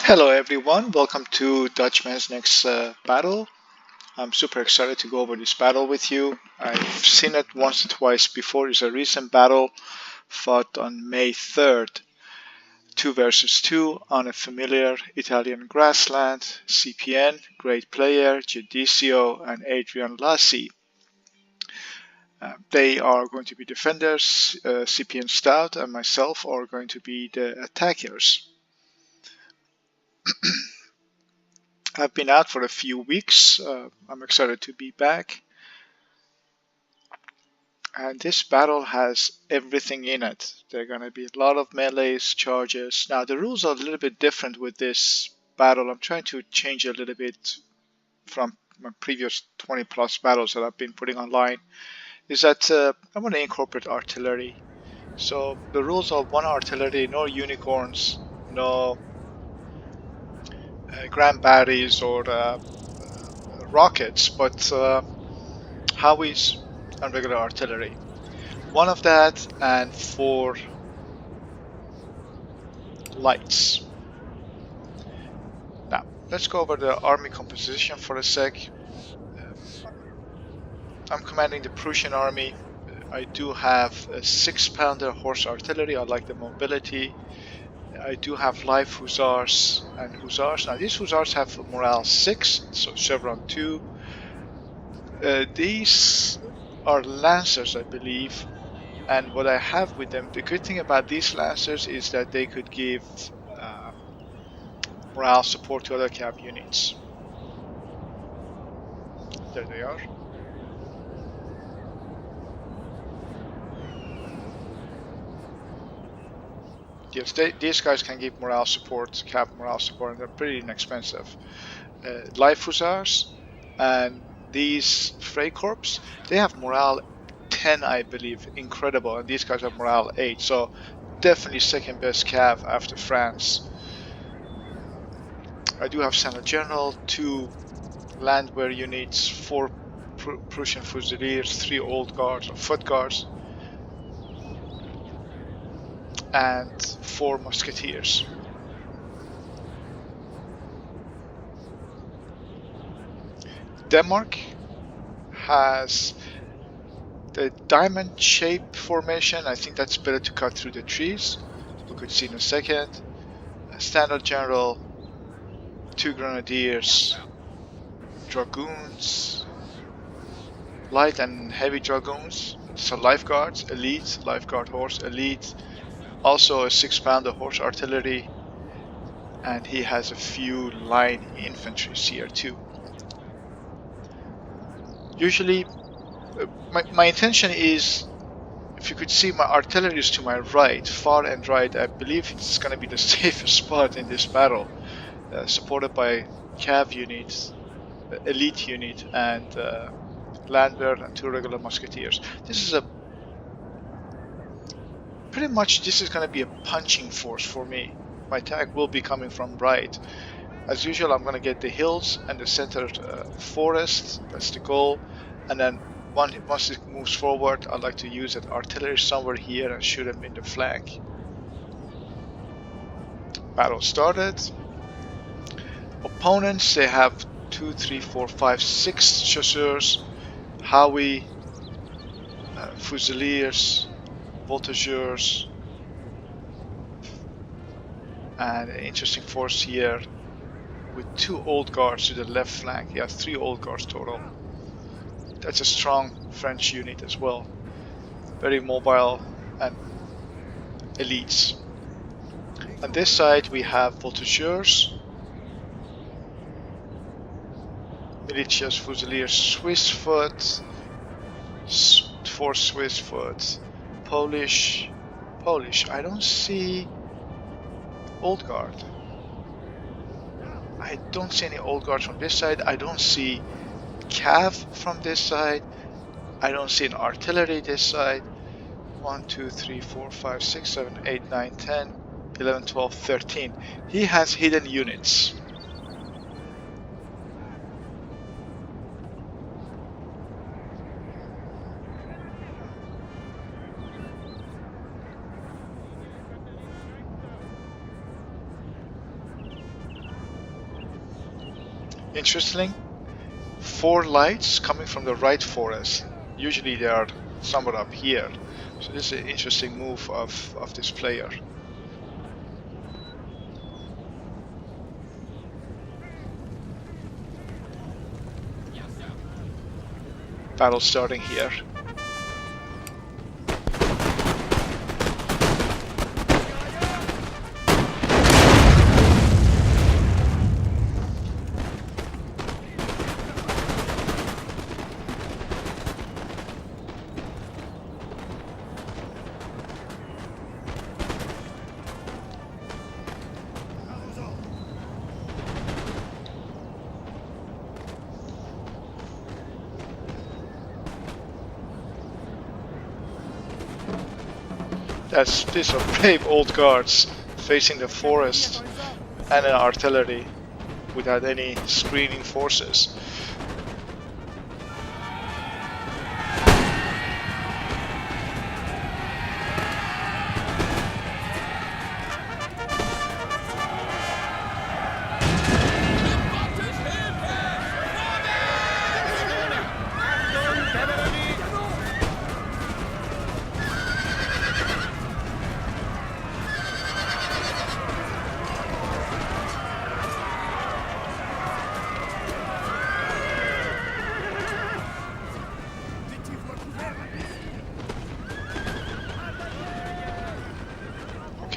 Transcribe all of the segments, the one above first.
Hello everyone, welcome to Dutchman's next battle. I'm super excited to go over this battle with you. I've seen it once or twice before. It's a recent battle fought on May 3rd, 2 versus 2 on a familiar Italian grassland. CPN, great player, Giudicio and Adrian Lassi. They are going to be defenders. CPN Stout and myself are going to be the attackers. I've been out for a few weeks. I'm excited to be back. And this battle has everything in it. There are going to be a lot of melees, charges. Now, the rules are a little bit different with this battle. I'm trying to change a little bit from my previous 20 plus battles that I've been putting online. Is that I want to incorporate artillery. So the rules are one artillery, no unicorns, no grand batteries or rockets, but Howies and regular artillery. One of that and 4 lights. Now, let's go over the army composition for a sec. I'm commanding the Prussian army. I do have a 6-pounder horse artillery. I like the mobility. I do have light hussars and hussars. Now, these hussars have morale 6, so chevron 2. These are lancers, I believe. And what I have with them, the good thing about these lancers is that they could give morale support to other cav units. There they are. Yes, these guys can give morale support, cav morale support, and they're pretty inexpensive. Life hussars and these Freikorps, they have morale 10, I believe, incredible, and these guys have morale 8, so definitely second best cav after France. I do have Standard General, 2 Landwehr units, 4 Prussian Fusiliers, 3 Old Guards or Foot Guards, and 4 Musketeers. Denmark has the diamond shape formation. I think that's better to cut through the trees. We could see in a second. A Standard General, 2 Grenadiers, Dragoons, light and heavy Dragoons, so Lifeguards, Elite, Lifeguard Horse, Elite, also a 6-pounder horse artillery, and he has a few line infantry here too. Usually, my intention is, if you could see, my artillery is to my right, far and right. I believe it's going to be the safest spot in this battle, supported by cav units, elite unit, and Landwehr and 2 regular musketeers. This is pretty much going to be a punching force for me. My attack will be coming from right. As usual, I'm going to get the hills and the center forest. That's the goal. And then once it moves forward, I'd like to use an artillery somewhere here and shoot them in the flank. Battle started. Opponents, they have 2, 3, 4, 5, 6 chasseurs, Howie, Fusiliers, Voltigeurs, and an interesting force here with 2 Old Guards to the left flank. He has 3 Old Guards total. That's a strong French unit as well. Very mobile and elites. On this side we have Voltigeurs, Militias, Fusiliers, Swiss foot, 4 Swiss foot, Polish. I don't see Old Guard. I don't see any Old Guards from this side. I don't see cav from this side. I don't see an artillery this side. 1, 2, 3, 4, 5, 6, 7, 8, 9, 10, 11, 12, 13. He has hidden units. Interesting. 4 lights coming from the right forest. Usually they are somewhere up here. So this is an interesting move of this player. Battle starting here. These are brave old guards facing the forest and an artillery without any screening forces.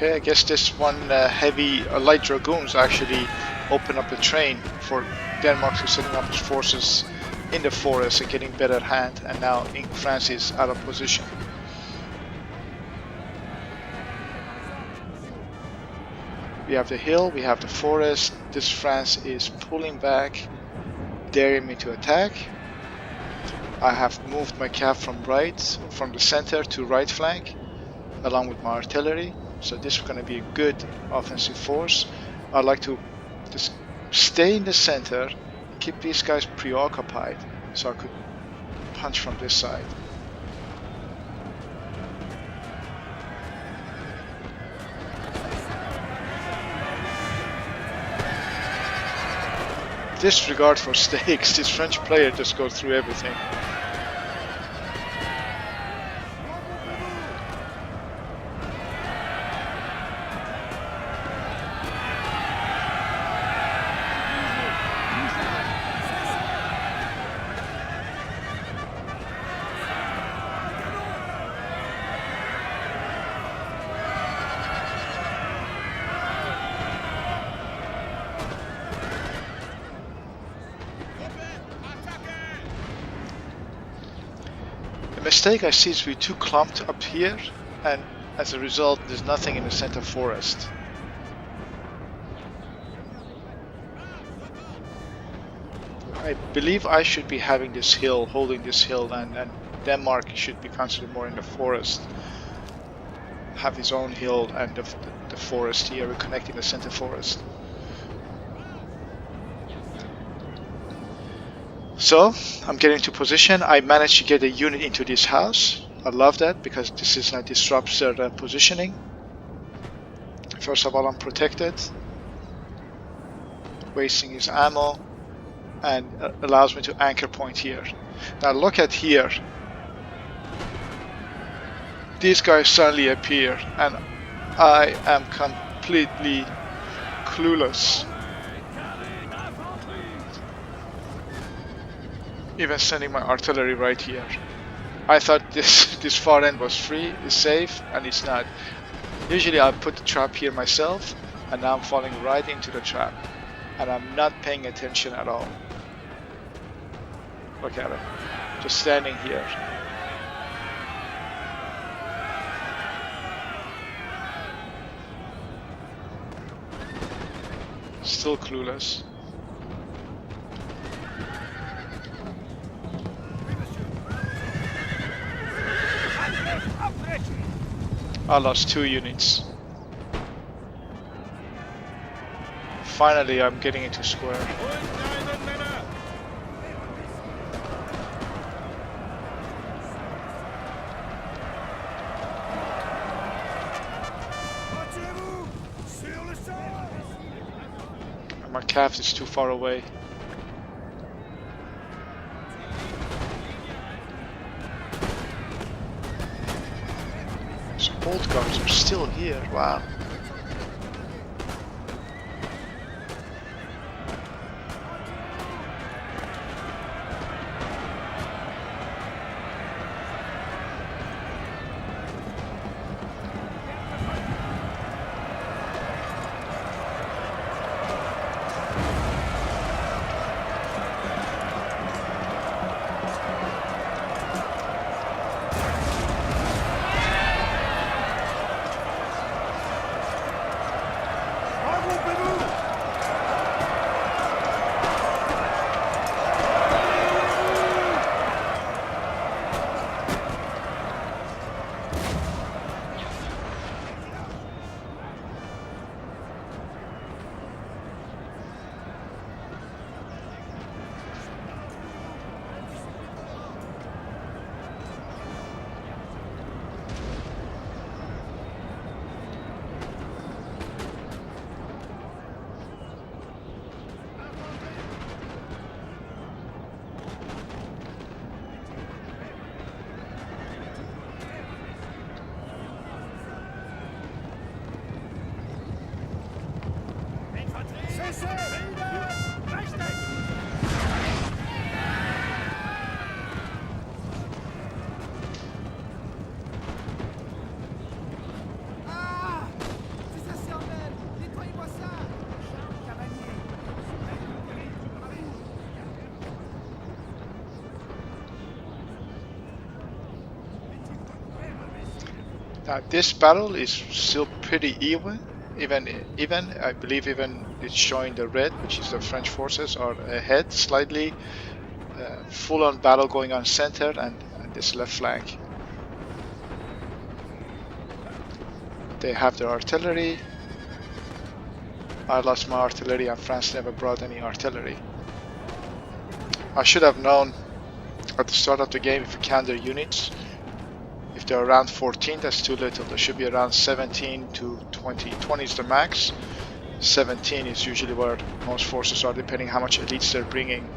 Okay, I guess this one heavy light dragoons actually open up the train for Denmark to setting up its forces in the forest and getting better hand, and now France is out of position. We have the hill, we have the forest. This France is pulling back, daring me to attack. I have moved my cav from the center to right flank, along with my artillery. So this is going to be a good offensive force. I'd like to just stay in the center, keep these guys preoccupied, so I could punch from this side. Disregard for stakes, this French player just goes through everything. The mistake I see is we're too clumped up here, and as a result there's nothing in the center forest. I believe I should be having this hill, holding this hill, and Denmark should be considered more in the forest. Have his own hill and the forest here, connecting the center forest. So, I'm getting to position. I managed to get a unit into this house. I love that because this is not disrupts their positioning. First of all, I'm protected, wasting his ammo, and allows me to anchor point here. Now look at here. These guys suddenly appear, and I am completely clueless. Even sending my artillery right here. I thought this far end was free, is safe, and it's not. Usually I put the trap here myself, and now I'm falling right into the trap, and I'm not paying attention at all. Look at it, just standing here. Still clueless. I lost 2 units. Finally, I'm getting into square. And my calf is too far away. old guards are still here. Wow. Now this battle is still pretty even. I believe even it's showing the red, which is the French forces are ahead slightly. Full-on battle going on center and this left flank. They have their artillery. I lost my artillery and France never brought any artillery. I should have known at the start of the game if you count their units. If they're around 14, that's too little. There should be around 17 to 20. 20 is the max. 17 is usually where most forces are, depending how much elites they're bringing.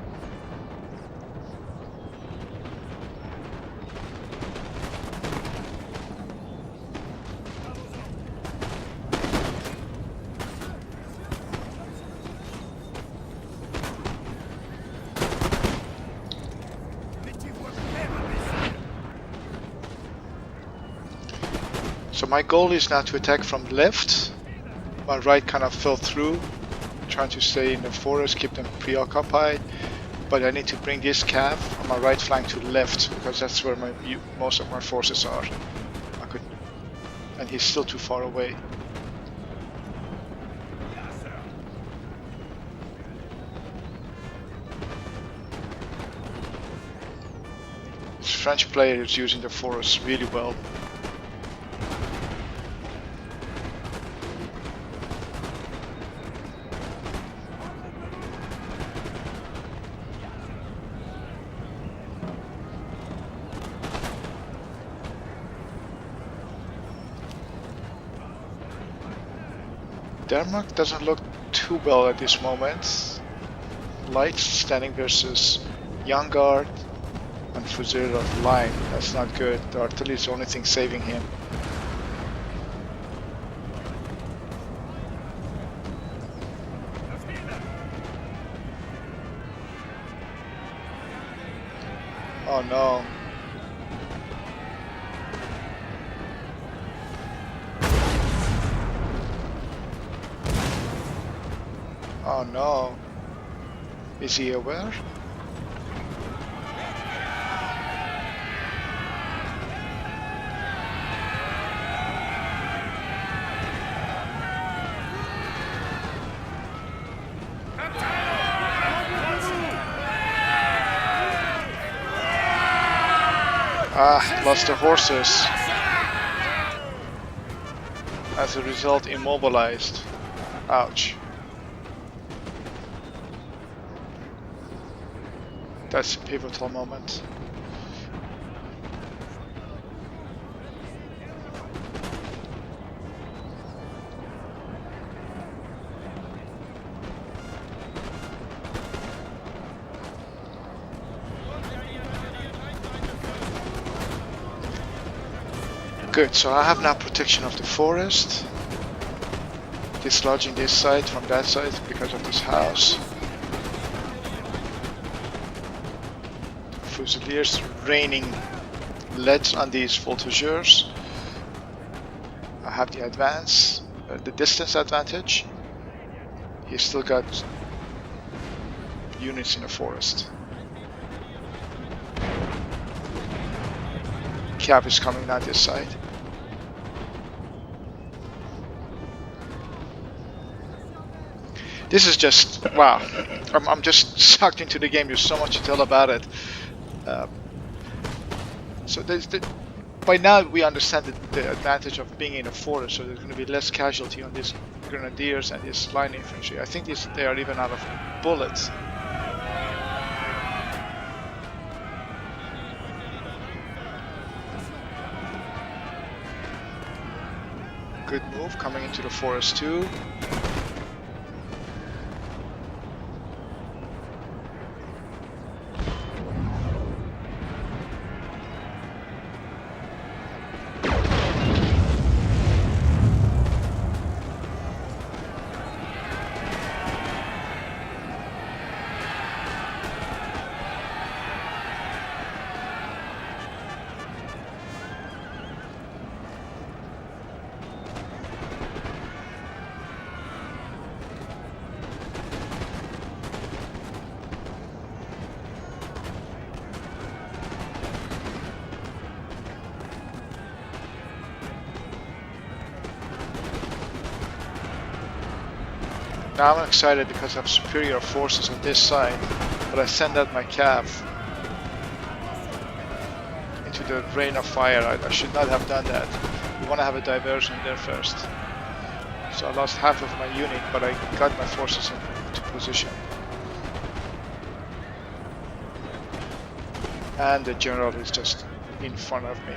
So my goal is now to attack from left. My right kind of fell through, trying to stay in the forest, keep them preoccupied. But I need to bring this cav on my right flank to left, because that's where most of my forces are. And he's still too far away. This French player is using the forest really well. Denmark doesn't look too well at this moment. Light standing versus Young Guard and Fusilier of line. That's not good. The artillery is the only thing saving him. Oh no. Oh no. Is he aware? Lost the horses. As a result, immobilized. Ouch. That's a pivotal moment. Good, so I have now protection of the forest. Dislodging this side from that side because of this house. Fusiliers raining lead on these voltigeurs. I have the advance, the distance advantage. He's still got units in the forest. Cab is coming down this side. This is just, wow, I'm just sucked into the game. There's so much to tell about it. By now we understand the advantage of being in a forest, so there's going to be less casualty on these grenadiers and this line infantry. I think they are even out of bullets. Good move, coming into the forest too. Now I'm excited because I have superior forces on this side, but I send out my cav into the rain of fire. I should not have done that. We want to have a diversion there first. So I lost half of my unit, but I got my forces into position. And the general is just in front of me.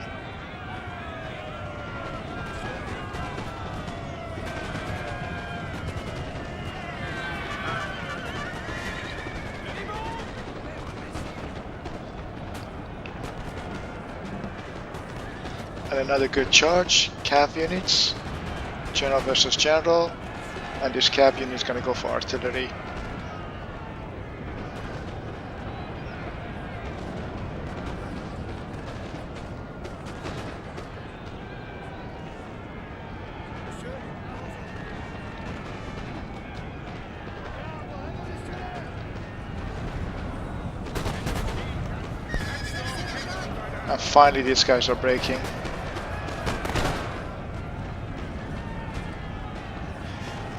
And another good charge, cav units, general versus general, and this cav unit is going to go for artillery. And finally these guys are breaking.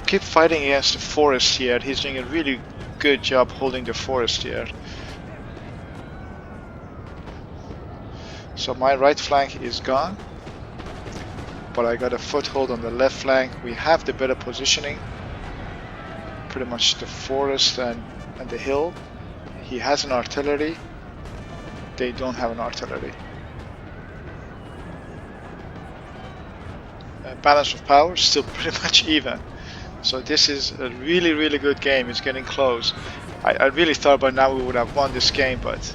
Keep fighting against the forest here. He's doing a really good job holding the forest here. So my right flank is gone, but I got a foothold on the left flank. We have the better positioning, pretty much the forest and the hill. He has an artillery, they don't have an artillery. Balance of power still pretty much even. So this is a really good game. It's getting close. I really thought by now we would have won this game, but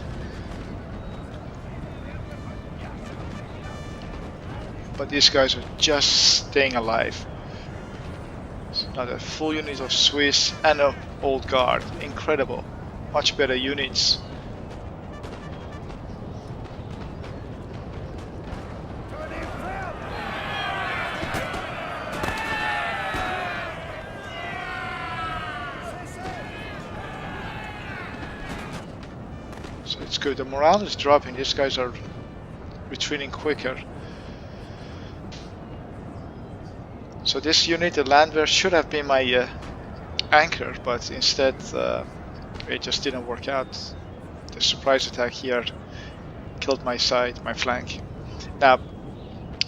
these guys are just staying alive. So now the full unit of Swiss and an old guard. Incredible. Much better units. So it's good. The morale is dropping. These guys are retreating quicker. So this unit, the landwehr, should have been my anchor, but instead it just didn't work out. The surprise attack here killed my side, my flank. Now,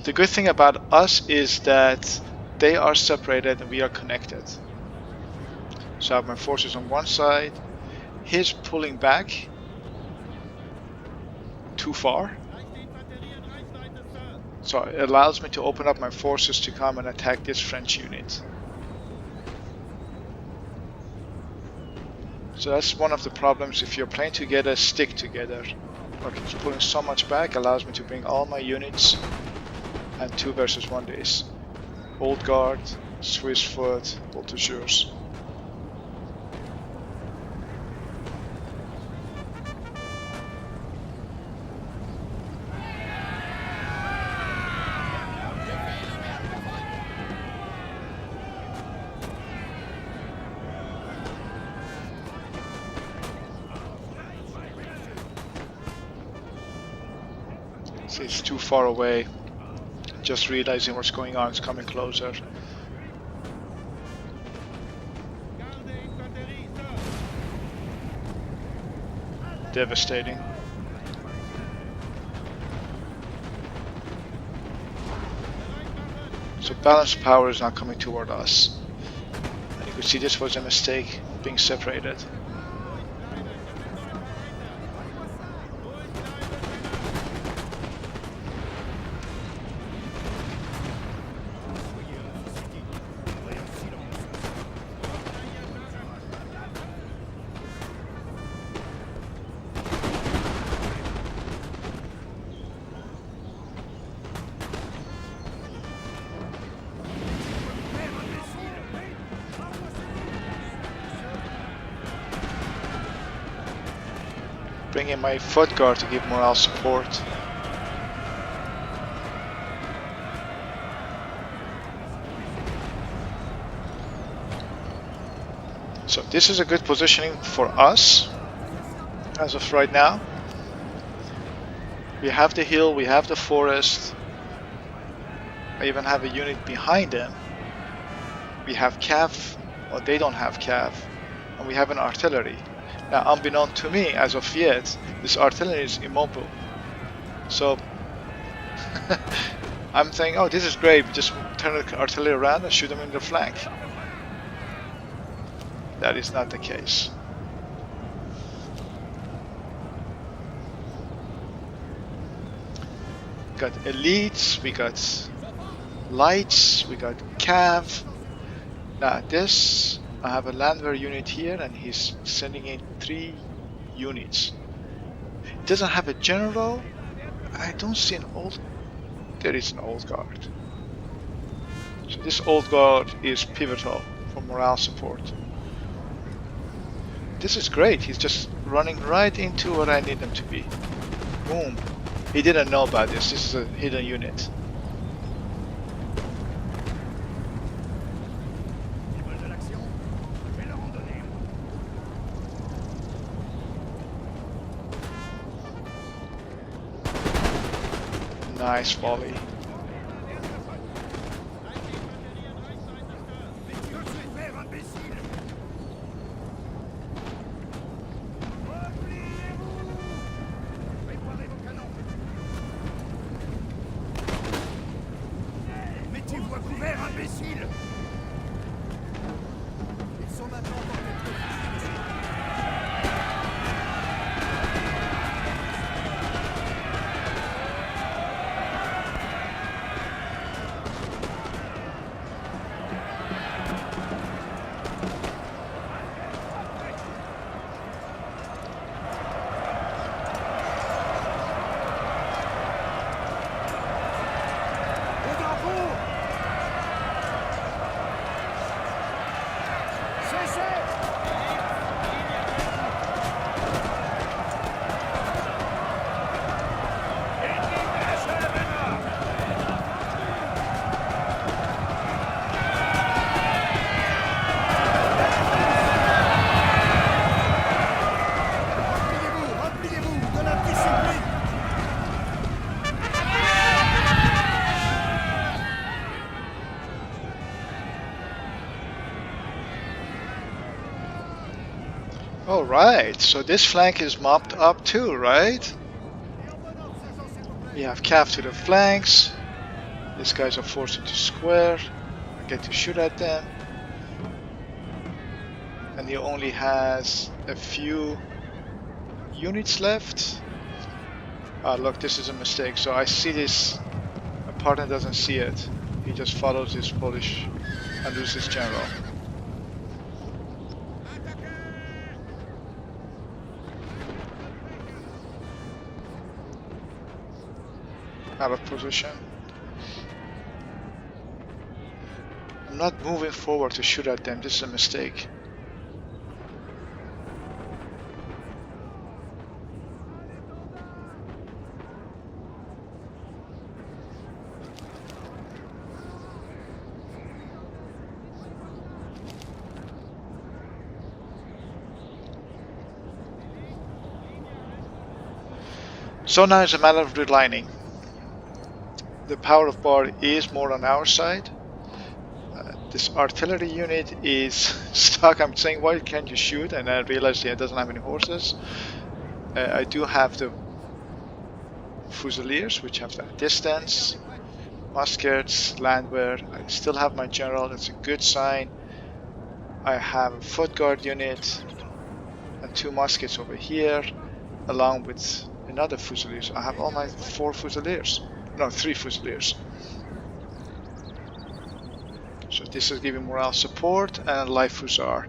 the good thing about us is that they are separated and we are connected. So I have my forces on one side. He's pulling back too far. So it allows me to open up my forces to come and attack this French unit. So that's one of the problems if you're playing together, stick together. But it's pulling so much back, allows me to bring all my units and 2 versus 1 days. Old Guard, Swiss Foot, Voltigeurs. See, it's too far away. Just realizing what's going on, it's coming closer. Devastating. So balanced power is not coming toward us. And you could see this was a mistake, being separated. Bring in my foot guard to give morale support. So this is a good positioning for us as of right now. We have the hill, we have the forest. I even have a unit behind them. We have cav, or they don't have cav, and we have an artillery. Now, unbeknown to me, as of yet, this artillery is immobile. So, I'm thinking, oh, this is great. Just turn the artillery around and shoot them in the flank. That is not the case. We got elites, we got lights, we got cav. Now, this. I have a landwehr unit here and he's sending in 3 units. It doesn't have a general. I don't see an old... There is an old guard. So this old guard is pivotal for morale support. This is great. He's just running right into what I need him to be. Boom. He didn't know about this. This is a hidden unit. Nice volley. Mettez-vous à couvert, imbécile! Ils sont maintenant dans Alright, so this flank is mopped up too, right? We have cav to the flanks. These guys are forced into square. I get to shoot at them. And he only has a few units left. Look, this is a mistake. So I see this. My partner doesn't see it. He just follows his Polish and loses general. Out of position. I'm not moving forward to shoot at them. This is a mistake. So now it's a matter of relining. The power of bar is more on our side. This artillery unit is stuck. I'm saying, why can't you shoot? And I realized it doesn't have any horses. I do have the Fusiliers, which have that distance. Muskets, landwehr. I still have my general. That's a good sign. I have a foot guard unit and 2 muskets over here, along with another Fusiliers. I have all my 4 Fusiliers. No, 3 Fusiliers. So this is giving morale support and light Hussar.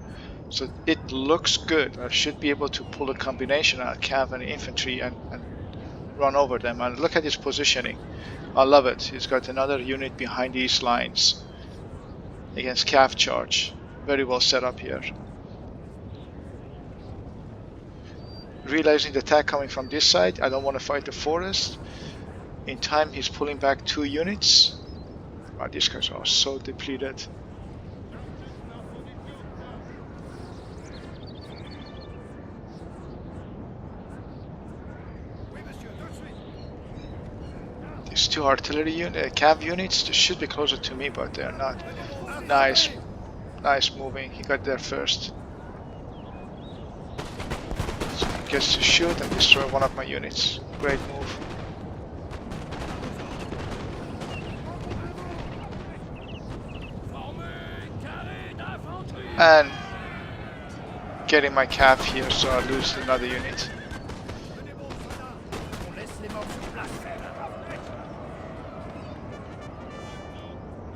So it looks good. I should be able to pull a combination out, cav and infantry, and run over them. And look at his positioning. I love it. He's got another unit behind these lines against cav charge. Very well set up here. Realizing the attack coming from this side, I don't want to fight the forest. In time, he's pulling back 2 units. Wow, these guys are so depleted. These 2 artillery cav units, they should be closer to me, but they're not. Nice, nice moving. He got there first. So he gets to shoot and destroy one of my units. Great move. And getting my cav here, so I lose another unit.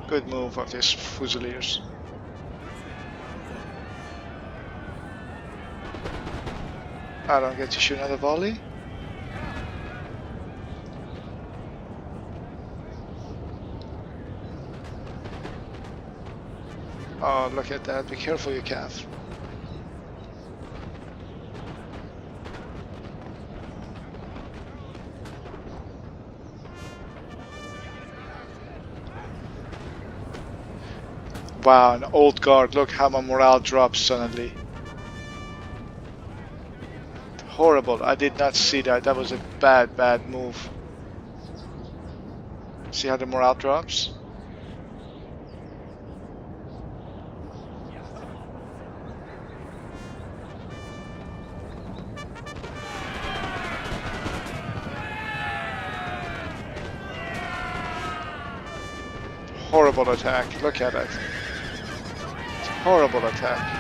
Good move of these Fusiliers. I don't get to shoot another volley. Oh, look at that. Be careful, you cav. Wow, an old guard. Look how my morale drops suddenly. Horrible. I did not see that. That was a bad move. See how the morale drops? Horrible attack. Look at it. It's a horrible attack.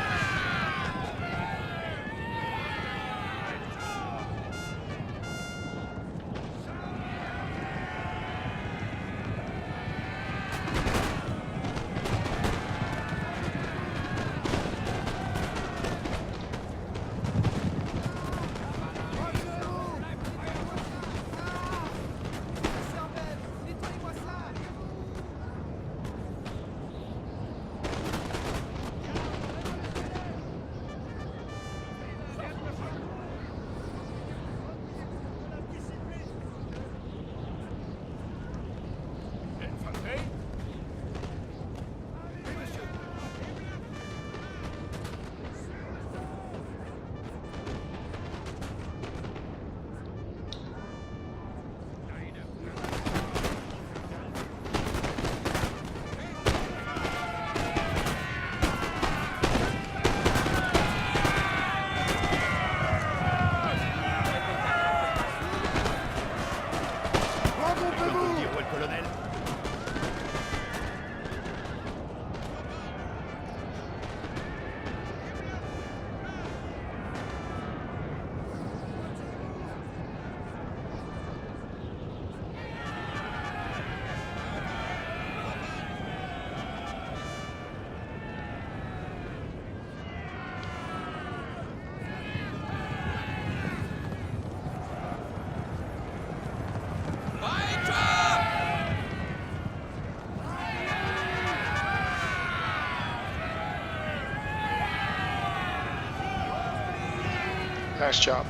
Nice job.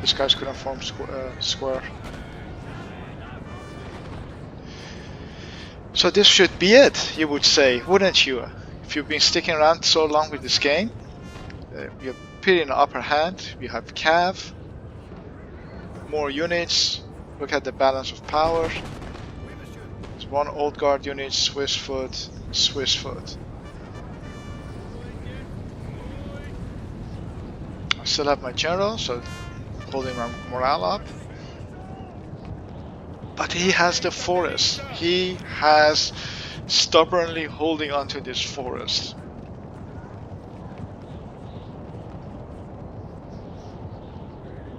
These guys couldn't form square. So this should be it, you would say, wouldn't you? If you've been sticking around so long with this game, you're pretty in the upper hand. We have Cav, more units. Look at the balance of power. It's one old guard unit, Swiss foot, Swiss foot. I still have my general, so holding my morale up. But he has the forest. He has stubbornly holding onto this forest.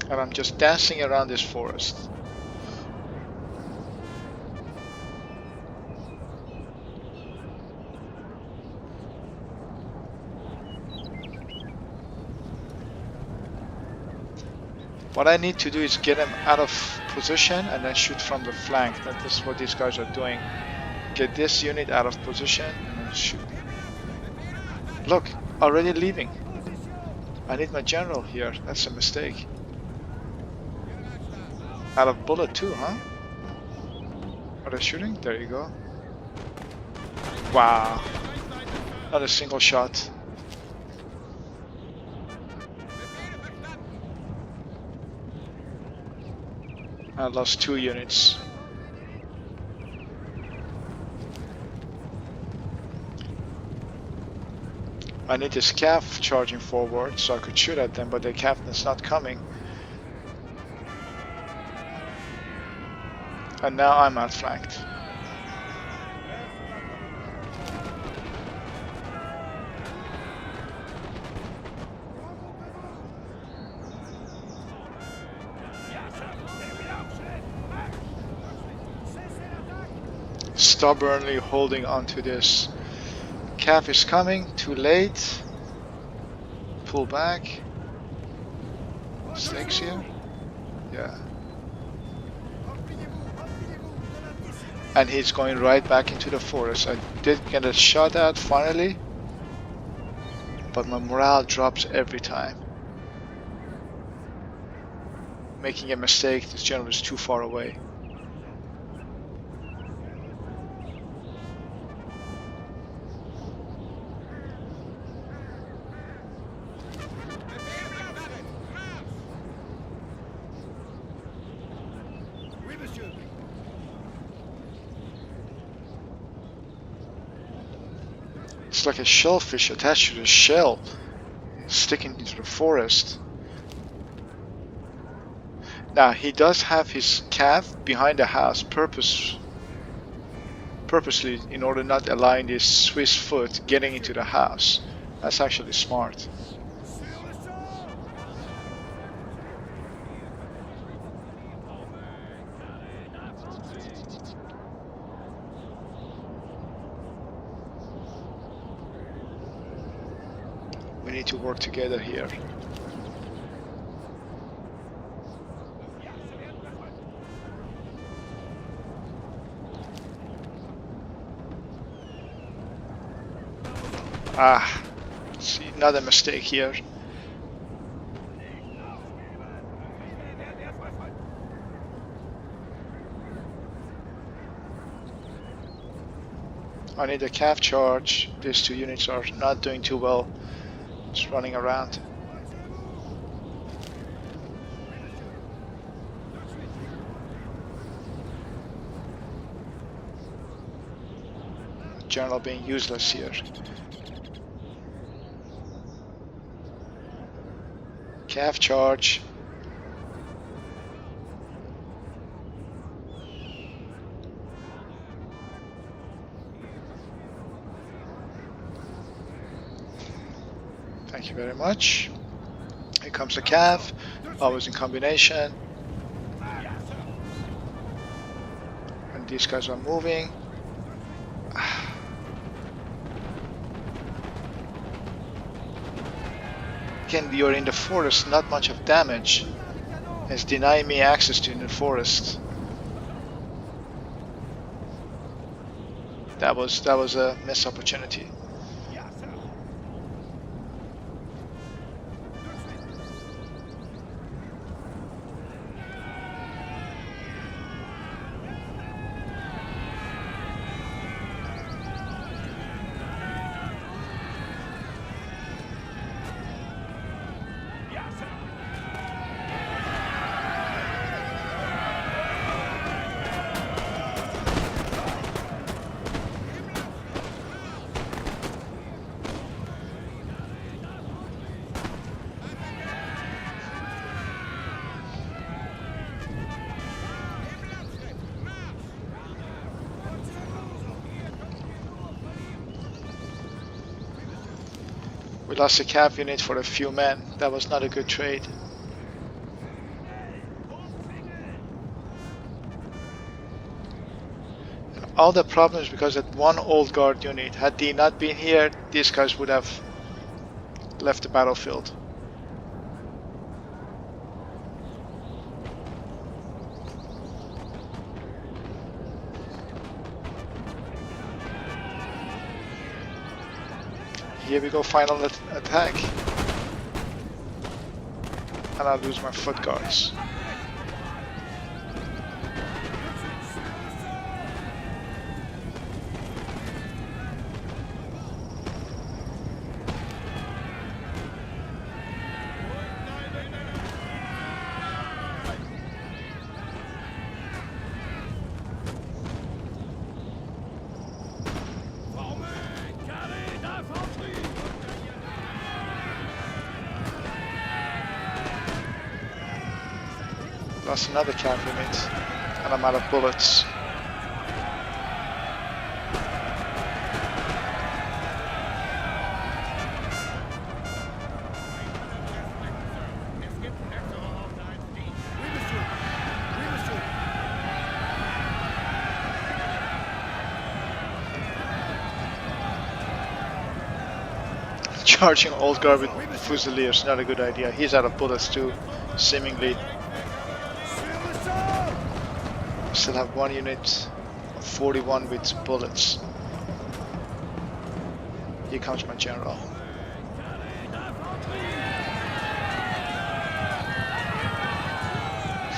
And I'm just dancing around this forest. What I need to do is get him out of position and then shoot from the flank. That is what these guys are doing. Get this unit out of position and then shoot. Look, already leaving. I need my general here. That's a mistake. Out of bullet too, huh? Are they shooting? There you go. Wow. Not a single shot. I lost 2 units. I need this Cav charging forward so I could shoot at them, but the captain's not coming. And now I'm outflanked. Stubbornly holding onto this. Cav is coming, too late. Pull back. Mistakes here? Yeah. And he's going right back into the forest. I did get a shot at finally, but my morale drops every time. Making a mistake, this general is too far away. It's like a shellfish attached to the shell, sticking into the forest. Now he does have his Cav behind the house purposely in order not allowing this Swiss foot getting into the house. That's actually smart. We need to work together here. Ah, see, another mistake here. I need a Cav charge. These 2 units are not doing too well. Just running around. General being useless here. Cav charge. Thank you very much. Here comes the Cav. Always in combination. And these guys are moving. Again, you're in the forest, not much of damage. It's denying me access to the forest. That was a missed opportunity. We lost a cav unit for a few men. That was not a good trade. And all the problems because that one old guard unit. Had they not been here, these guys would have left the battlefield. Here we go, final attack. And I lose my foot guards. Lost another cav unit, and I'm out of bullets. Charging old guard with Fusiliers, not a good idea. He's out of bullets too, seemingly. Still have one unit of 41 with bullets. Here comes my general.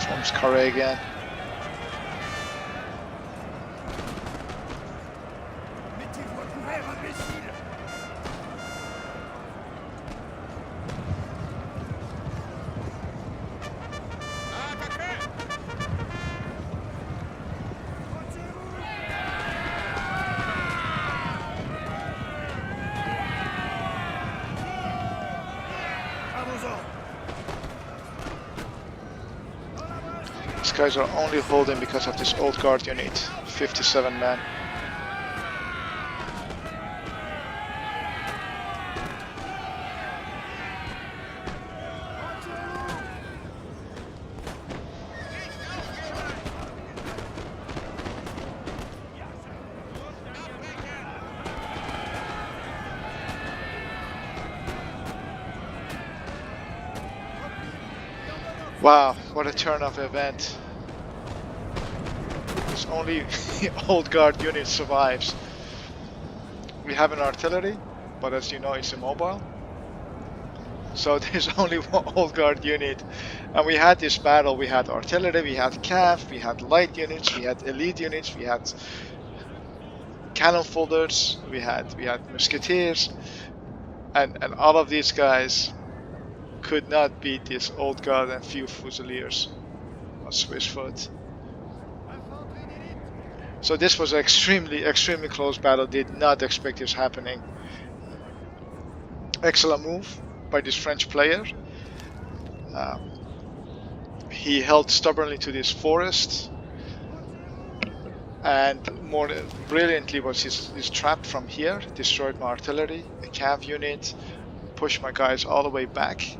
Forms Carré again. These guys are only holding because of this old guard unit, 57 men. Wow, what a turn of event. This only old guard unit survives. We have an artillery, but as you know it's immobile. So there's only one old guard unit. And we had this battle, we had artillery, we had cav, we had light units, we had elite units, we had cannon folders, we had musketeers, and all of these guys could not beat this old guard and few fusiliers on Swiss foot. So this was an extremely close battle. Did not expect this happening. Excellent move by this French player. He held stubbornly to this forest, and more brilliantly was his trap from here. Destroyed my artillery, a cav unit, pushed my guys all the way back.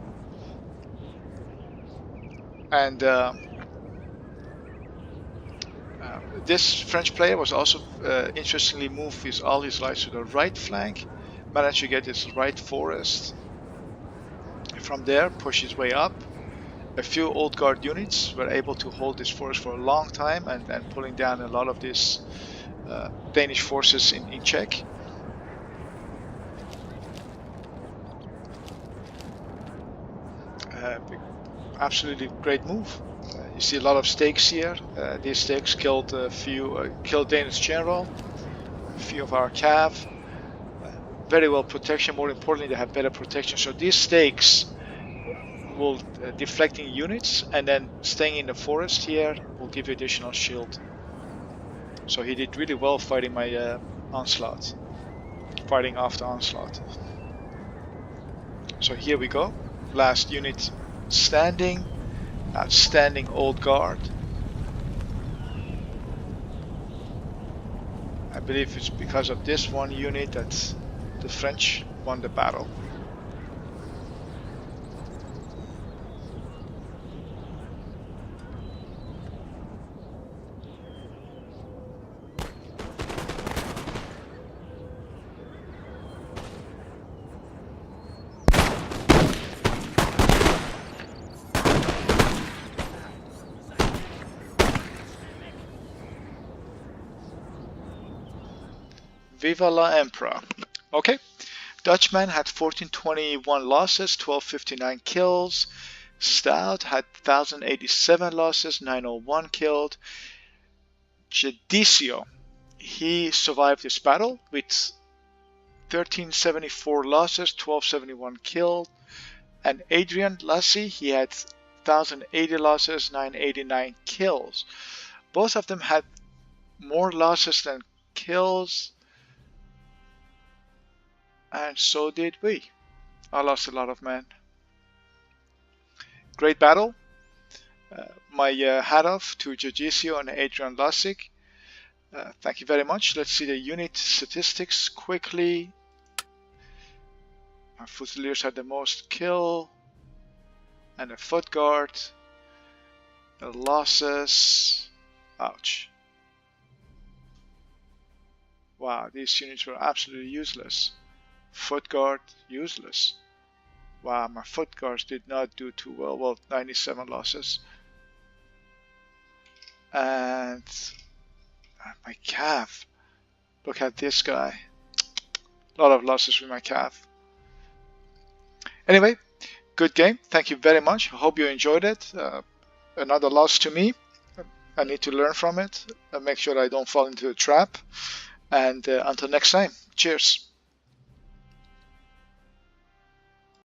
And this French player was also interestingly moved with all his lights to the right flank, managed to get his right forest. From there, push his way up. A few old guard units were able to hold this forest for a long time and pulling down a lot of these Danish forces in check. Absolutely great move. You see a lot of stakes here. These stakes killed a few, killed Danish general, a few of our cav. Very well protection. More importantly, they have better protection. So these stakes will deflecting units, and then staying in the forest here will give you additional shield. So he did really well fighting my onslaught, fighting off the onslaught. So here we go. Last unit standing. Outstanding old guard. I believe it's because of this one unit that the French won the battle. Viva la Emperor. Okay. Dutchman had 1421 losses, 1259 kills. Stout had 1087 losses, 901 killed. Jadicio, he survived this battle with 1374 losses, 1271 killed. And Adrian Lassie, he had 1080 losses, 989 kills. Both of them had more losses than kills, and so did we. I lost a lot of men. Great battle. My hat off to Jadicio and Adrian Lassie. Thank you very much. Let's see the unit statistics quickly. Our Fusiliers had the most kill and a foot guard. The losses. Ouch. Wow, these units were absolutely useless. Foot guard, useless. Wow, my foot guards did not do too well. Well, 97 losses. And my cav. Look at this guy. A lot of losses with my cav. Anyway, good game. Thank you very much. I hope you enjoyed it. Another loss to me. I need to learn from it and make sure I don't fall into a trap. And until next time, cheers.